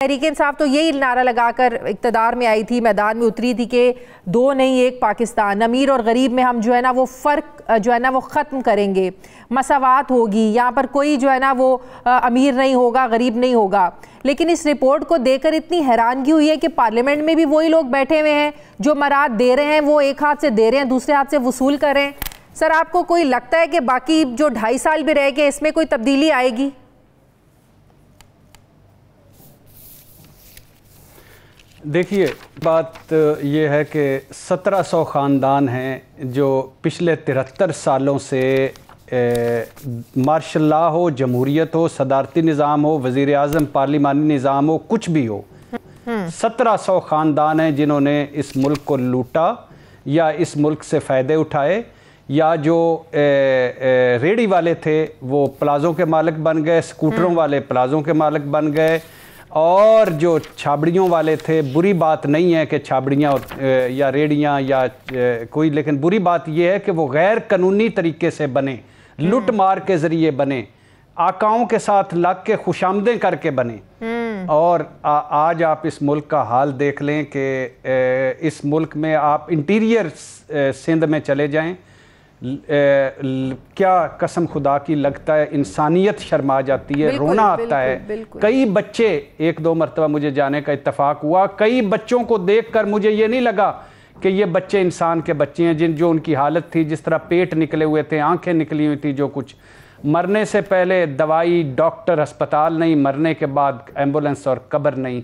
तहरीक-ए-इंसाफ तो यही नारा लगाकर इक़्तिदार में आई थी, मैदान में उतरी थी कि दो नहीं एक पाकिस्तान, अमीर और गरीब में हम जो है ना वो फ़र्क जो है ना वो ख़त्म करेंगे, मसावात होगी, यहाँ पर कोई जो है ना वो अमीर नहीं होगा, गरीब नहीं होगा। लेकिन इस रिपोर्ट को देखकर इतनी हैरानगी हुई है कि पार्लियामेंट में भी वही लोग बैठे हुए हैं जो मराद दे रहे हैं वो एक हाथ से दे रहे हैं, दूसरे हाथ से वसूल कर रहे हैं। सर, आपको कोई लगता है कि बाकी जो 2.5 साल भी रह गए इसमें कोई तब्दीली आएगी? देखिए, बात ये है कि 1700 ख़ानदान हैं जो पिछले 73 सालों से मार्शल लॉ हो, जमहूरियत हो, सदारती निज़ाम हो, वज़ीर आज़म, पार्लिमानी निज़ाम हो, कुछ भी हो, 1700 ख़ानदान हैं जिन्होंने इस मुल्क को लूटा या इस मुल्क से फ़ायदे उठाए, या जो रेडी वाले थे वो प्लाज़ों के मालिक बन गए, स्कूटरों वाले प्लाज़ों के मालिक बन गए, और जो छाबड़ियों वाले थे, बुरी बात नहीं है कि छाबड़ियाँ या रेडियाँ या कोई, लेकिन बुरी बात यह है कि वो गैर कानूनी तरीके से बने, लूट मार के ज़रिए बने, आकाओं के साथ लग के खुशामदें करके बने। और आज आप इस मुल्क का हाल देख लें कि इस मुल्क में आप इंटीरियर सिंध में चले जाएं, क्या कसम खुदा की लगता है इंसानियत शर्मा जाती है, रोना आता है। कई बच्चे, 1-2 मरतबा मुझे जाने का इत्तफाक हुआ, कई बच्चों को देखकर मुझे ये नहीं लगा कि ये बच्चे इंसान के बच्चे हैं, जो उनकी हालत थी, जिस तरह पेट निकले हुए थे, आंखें निकली हुई थी, जो कुछ मरने से पहले दवाई, डॉक्टर, अस्पताल नहीं, मरने के बाद एम्बुलेंस और कब्र नहीं।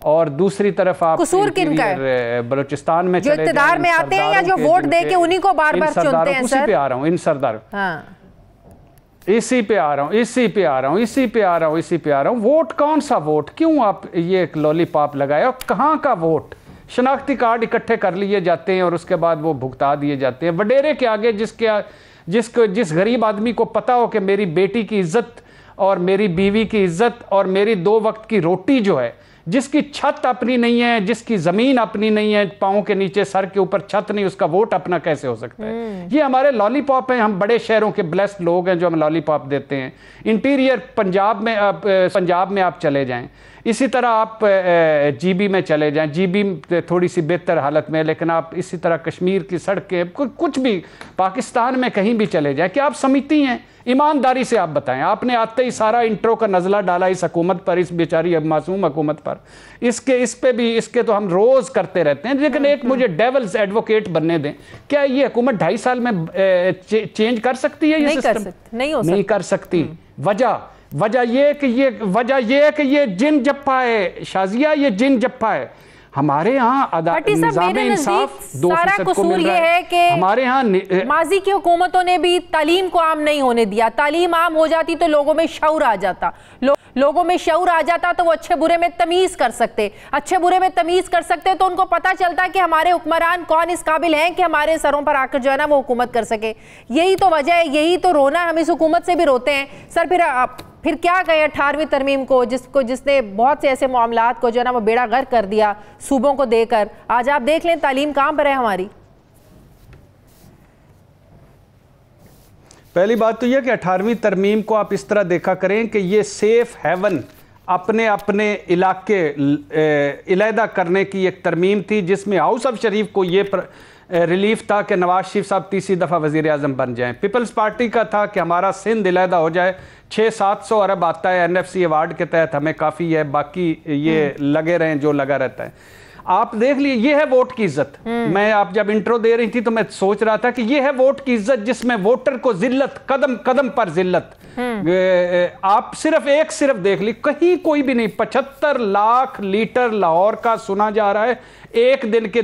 और दूसरी तरफ आप कसूर किनका है? बलूचिस्तान में जो इक़्तिदार में आते हैं या जो वोट दे के उन्हीं को बार-बार चुनते हैं। उसी पे आ रहा हूँ, इन सरदार, इसी पे आ रहा हूँ, इसी पे आ रहा हूँ। वोट कौन सा वोट? क्यों आप ये एक लॉलीपॉप लगाया? कहाँ का वोट? शनाख्ती कार्ड इकट्ठे कर लिए जाते हैं और उसके बाद वो भुगता दिए जाते हैं वडेरे के आगे। जिस गरीब आदमी को पता हो कि मेरी बेटी की इज्जत और मेरी बीवी की इज्जत और मेरी 2 वक्त की रोटी जो है, जिसकी छत अपनी नहीं है, जिसकी ज़मीन अपनी नहीं है, पाँव के नीचे सर के ऊपर छत नहीं, उसका वोट अपना कैसे हो सकता है? ये हमारे लॉलीपॉप हैं। हम बड़े शहरों के ब्लेस्ड लोग हैं जो हम लॉलीपॉप देते हैं। इंटीरियर पंजाब में आप चले जाएं, इसी तरह आप जीबी में चले जाएं, जीबी थोड़ी सी बेहतर हालत में, लेकिन आप इसी तरह कश्मीर की सड़कें, कुछ भी पाकिस्तान में कहीं भी चले जाएं, क्या आप समिति हैं? ईमानदारी से आप बताएं। आपने आते ही सारा इंट्रो का नज़ला डाला इस हुकूमत पर, इस बेचारी मासूम हुकूमत पर। इसके तो हम रोज़ करते रहते हैं, लेकिन एक मुझे डेवल्स एडवोकेट बनने दें। क्या ये हुकूमत 2.5 साल में चेंज कर सकती है? ये सिस्टम नहीं कर सकती। वजह ये है कि ये जिन जप्पा है शाजिया, ये जिन जप्पा है। हमारे यहाँ निज़ाम इंसाफ 2% को मिल रहा है कि हमारे यहाँ माजी की हुकूमतों ने भी तालीम को आम नहीं होने दिया। तालीम आम हो जाती तो लोगों में शऊर आ जाता, लोगों में शऊर आ जाता तो वो अच्छे बुरे में तमीज़ कर सकते, तो उनको पता चलता कि हमारे हुक्मरान कौन इस काबिल हैं कि हमारे सरों पर आकर जो है ना वो हुकूमत कर सके। यही तो वजह है, यही तो रोना, हम इस हुकूमत से भी रोते हैं। सर, फिर क्या कहें 18वीं तरमीम को, जिसने बहुत से ऐसे मामलात को जो है ना वो बेड़ा गर्क कर दिया सूबों को देकर। आज आप देख लें तालीम कहाँ पर है हमारी। पहली बात तो यह कि 18वीं तरमीम को आप इस तरह देखा करें कि ये सेफ हेवन अपने इलाके इलादा करने की एक तरमीम थी, जिसमें हाउस ऑफ शरीफ को ये रिलीफ था कि नवाज शरीफ साहब तीसरी दफ़ा वज़ीर आज़म बन जाएं। पीपल्स पार्टी का था कि हमारा सिंध इलादा हो जाए। 600-700 अरब आता है NFC अवार्ड के तहत, हमें काफ़ी है, बाकी ये लगे रहें जो लगा रहता है। आप देख लिए, ये है वोट की इज्जत। मैं आप जब इंट्रो दे रही थी तो मैं सोच रहा था कि ये है वोट की इज्जत, जिसमें वोटर को जिल्लत, कदम कदम पर जिल्लत। आप सिर्फ देख ली, कहीं कोई भी नहीं। 75 लाख लीटर लाहौर का सुना जा रहा है एक दिन के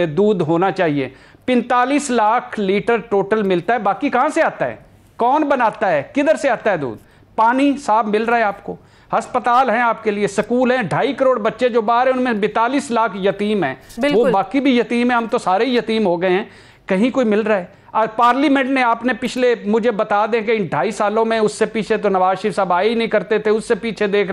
दूध होना चाहिए। 45 लाख लीटर टोटल मिलता है। बाकी कहां से आता है? कौन बनाता है? किधर से आता है दूध? पानी साफ मिल रहा है आपको, अस्पताल हैं आपके लिए, स्कूल हैं, 2.5 करोड़ बच्चे जो बाहर हैं, उनमें 42 लाख यतीम हैं। वो बाकी भी यतीम हैं, हम तो सारे ही यतीम हो गए हैं। कहीं कोई मिल रहा है? और पार्लियामेंट ने, आपने पिछले, मुझे बता दें कि इन 2.5 सालों में, उससे पीछे तो नवाज शरीफ साहब आए ही नहीं करते थे, उससे पीछे देख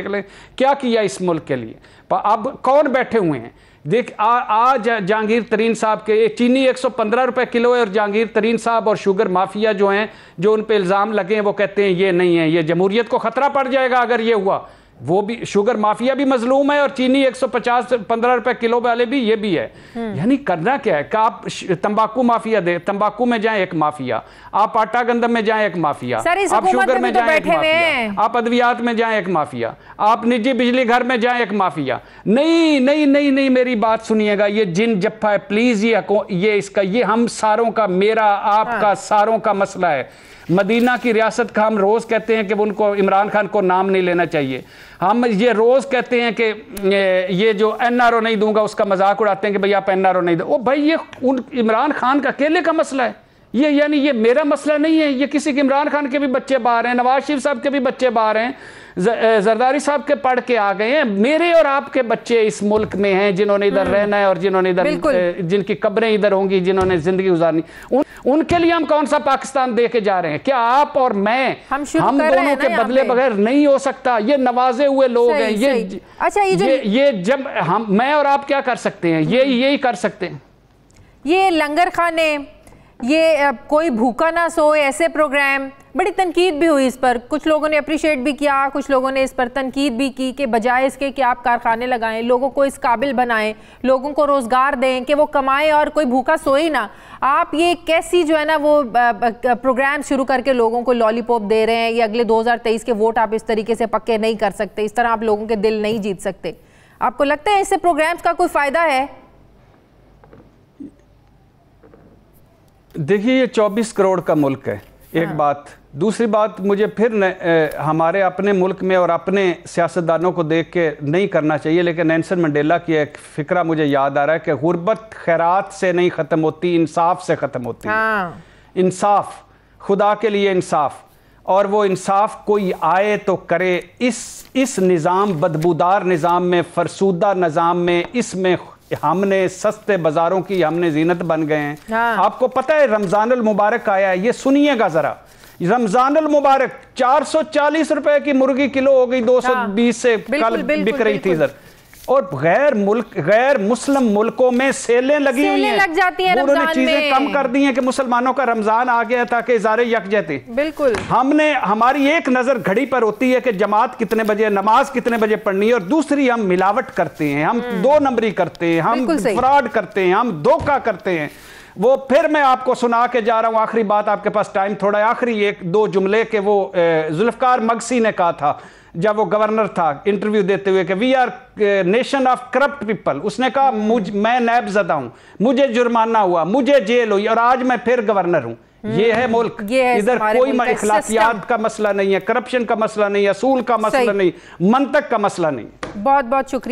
लें क्या किया इस मुल्क के लिए। अब कौन बैठे हुए हैं? देख, आज जहांगीर तरीन साहब के चीनी 115 रुपए किलो है, और जहांगीर तरीन साहब और शुगर माफिया जो हैं, जो उन पे इल्ज़ाम लगे हैं, वो कहते हैं ये नहीं है, ये जमहूरियत को ख़तरा पड़ जाएगा अगर ये हुआ। वो भी शुगर माफिया भी मजलूम है और चीनी 150-15 रुपए किलो वाले भी, ये भी है। यानी करना क्या है कि आप तंबाकू माफिया दे, तंबाकू में जाए एक माफिया, आप आटा गंदम में जाए एक माफिया, आप शुगर में जाए एक माफिया, आप अद्वियात में जाए एक माफिया, आप निजी बिजली घर में जाए एक माफिया। नहीं नहीं नहीं नहीं, मेरी बात सुनिएगा, ये जिन जप्पा है प्लीज, ये इसका, ये हम सारों का, मेरा आपका सारों का मसला है। मदीना की रियासत का हम रोज़ कहते हैं कि उनको, इमरान खान को नाम नहीं लेना चाहिए। हम ये रोज़ कहते हैं कि ये जो NRO नहीं दूंगा उसका मजाक उड़ाते हैं कि भाई आप NRO नहीं दो। ओ भाई, ये इमरान खान का अकेले का मसला है ये, यानी ये मेरा मसला नहीं है। ये किसी के, इमरान खान के भी बच्चे बाहर हैं, नवाज शरीफ साहब के भी बच्चे बाहर हैं, जरदारी साहब के पढ़ के आ गए हैं। मेरे और आपके बच्चे इस मुल्क में हैं जिन्होंने इधर रहना है और जिन्होंने इधर, जिनकी कब्रें इधर होंगी, जिन्होंने जिंदगी गुजारनी, उनके लिए हम कौन सा पाकिस्तान दे के जा रहे हैं? क्या आप और मैं, हम दोनों के बदले बगैर नहीं हो सकता। ये नवाजे हुए लोग हैं ये। अच्छा, ये जब हम, मैं और आप क्या कर सकते हैं? यही कर सकते हैं। ये लंगर खाने, ये कोई भूखा ना सोए, ऐसे प्रोग्राम, बड़ी तनकीद भी हुई इस पर। कुछ लोगों ने अप्रिशिएट भी किया, कुछ लोगों ने इस पर तनकीद भी की कि बजाय इसके कि आप कारखाने लगाएं, लोगों को इस काबिल बनाएं, लोगों को रोज़गार दें कि वो कमाएं और कोई भूखा सोए ना। आप ये कैसी जो है ना वो प्रोग्राम शुरू करके लोगों को लॉलीपॉप दे रहे हैं। ये अगले 2023 के वोट आप इस तरीके से पक्के नहीं कर सकते, इस तरह आप लोगों के दिल नहीं जीत सकते। आपको लगता है इससे प्रोग्राम्स का कोई फ़ायदा है? देखिए, ये 24 करोड़ का मुल्क है, एक बात। दूसरी बात, मुझे फिर हमारे अपने मुल्क में और अपने सियासतदानों को देख के नहीं करना चाहिए, लेकिन नेल्सन मंडेला की एक फ़िक्रा मुझे याद आ रहा है कि गुर्बत खैरात से नहीं ख़त्म होती, इंसाफ से ख़त्म होती है। इंसाफ, खुदा के लिए इंसाफ, और वो इंसाफ कोई आए तो करे। इस निज़ाम, बदबूदार निज़ाम में, फरसूदा निज़ाम में, इसमें हमने सस्ते बाजारों की हमने जीनत बन गए हैं। आपको पता है रमजानुल मुबारक आया है, ये सुनिएगा जरा। रमजानुल मुबारक 440 रुपए की मुर्गी किलो हो गई, 220 से कल बिक रही थी सर। और गैर मुस्लिम मुल्कों में सेलें लगी हुई हैं, लग जाती हैं, उन्होंने चीजें कम कर दी हैं कि मुसलमानों का रमजान आ गया ताकि इज़ारे यकजहती। बिल्कुल, हमारी एक नजर घड़ी पर होती है कि जमात कितने बजे, नमाज कितने बजे पढ़नी है, और दूसरी हम मिलावट करते हैं, हम 2 नंबरी करते हैं, हम फ्रॉड करते हैं, हम धोखा करते हैं। वो फिर मैं आपको सुना के जा रहा हूं, आखिरी बात, आपके पास टाइम थोड़ा है, आखिरी 1-2 जुमले के वो जुल्फकार मगसी ने कहा था जब वो गवर्नर था, इंटरव्यू देते हुए कि we are nation of corrupt people. उसने कहा मैं नैब ज़दा हूं, मुझे जुर्माना हुआ, मुझे जेल हुई, और आज मैं फिर गवर्नर हूं। ये है मुल्क, इधर कोई इखलाकियात का मसला नहीं है, करप्शन का मसला नहीं है, असूल का मसला नहीं, मंतक का मसला नहीं। बहुत बहुत शुक्रिया।